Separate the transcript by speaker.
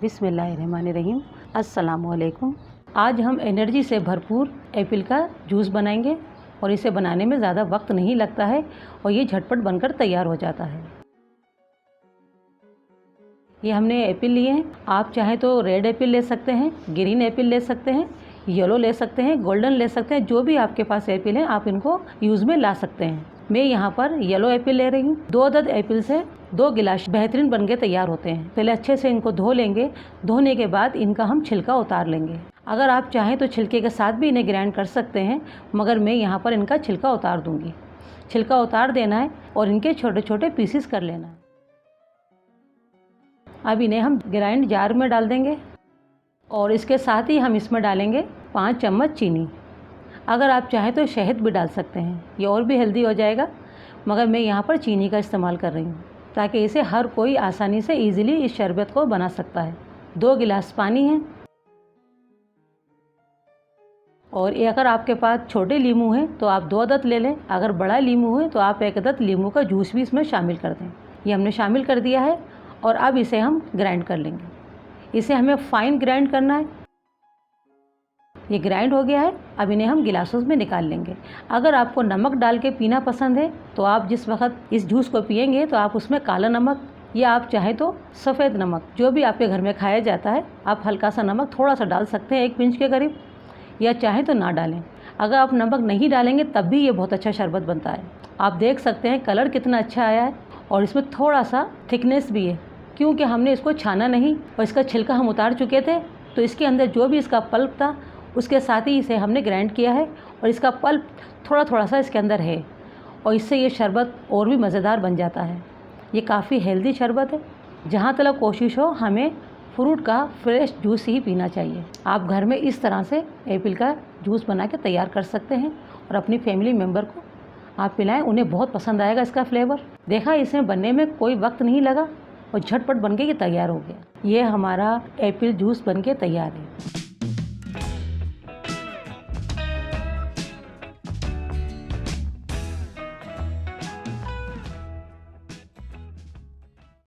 Speaker 1: बिस्मिल्लाहिर्रहमानिर्रहीम। अस्सलामुअलैकुम। आज हम एनर्जी से भरपूर एप्पल का जूस बनाएंगे और इसे बनाने में ज़्यादा वक्त नहीं लगता है और ये झटपट बनकर तैयार हो जाता है। ये हमने एप्पल लिए हैं। आप चाहें तो रेड एप्पल ले सकते हैं, ग्रीन एप्पल ले सकते हैं, येलो ले सकते हैं, गोल्डन ले सकते हैं। जो भी आपके पास एप्पल है आप इनको यूज़ में ला सकते हैं। मैं यहाँ पर येलो एप्पल ले रही हूँ। 2 अदद एप्पल से 2 गिलास बेहतरीन बन के तैयार होते हैं। पहले अच्छे से इनको धो लेंगे। धोने के बाद इनका हम छिलका उतार लेंगे। अगर आप चाहें तो छिलके के साथ भी इन्हें ग्राइंड कर सकते हैं, मगर मैं यहाँ पर इनका छिलका उतार दूँगी। छिलका उतार देना है और इनके छोटे छोटे पीसेस कर लेना है। अब इन्हें हम ग्राइंड जार में डाल देंगे और इसके साथ ही हम इसमें डालेंगे 5 चम्मच चीनी। अगर आप चाहें तो शहद भी डाल सकते हैं, ये और भी हेल्दी हो जाएगा, मगर मैं यहाँ पर चीनी का इस्तेमाल कर रही हूँ ताकि इसे हर कोई आसानी से ईज़िली इस शरबत को बना सकता है। 2 गिलास पानी है और अगर आपके पास छोटे लीमू हैं तो आप 2 अदद ले लें। अगर बड़ा लीमू है तो आप 1 अदद लीमू का जूस भी इसमें शामिल कर दें। ये हमने शामिल कर दिया है और अब इसे हम ग्राइंड कर लेंगे। इसे हमें फाइन ग्राइंड करना है। ये ग्राइंड हो गया है। अब इन्हें हम गिलासों में निकाल लेंगे। अगर आपको नमक डाल के पीना पसंद है तो आप जिस वक्त इस जूस को पिएंगे तो आप उसमें काला नमक या आप चाहें तो सफ़ेद नमक, जो भी आपके घर में खाया जाता है, आप हल्का सा नमक थोड़ा सा डाल सकते हैं, 1 पिंच के करीब, या चाहें तो ना डालें। अगर आप नमक नहीं डालेंगे तब भी ये बहुत अच्छा शरबत बनता है। आप देख सकते हैं कलर कितना अच्छा आया है और इसमें थोड़ा सा थिकनेस भी है, क्योंकि हमने इसको छाना नहीं और इसका छिलका हम उतार चुके थे, तो इसके अंदर जो भी इसका पल्प था उसके साथ ही इसे हमने ग्राइंड किया है और इसका पल्प थोड़ा थोड़ा सा इसके अंदर है और इससे ये शरबत और भी मज़ेदार बन जाता है। ये काफ़ी हेल्दी शरबत है। जहाँ तक कोशिश हो हमें फ्रूट का फ्रेश जूस ही पीना चाहिए। आप घर में इस तरह से एप्पल का जूस बना के तैयार कर सकते हैं और अपनी फैमिली मेम्बर को आप पिलाएं, उन्हें बहुत पसंद आएगा इसका फ्लेवर। देखा, इसमें बनने में कोई वक्त नहीं लगा और झटपट बन के ये तैयार हो गया। ये हमारा एप्पल जूस बन के तैयार है।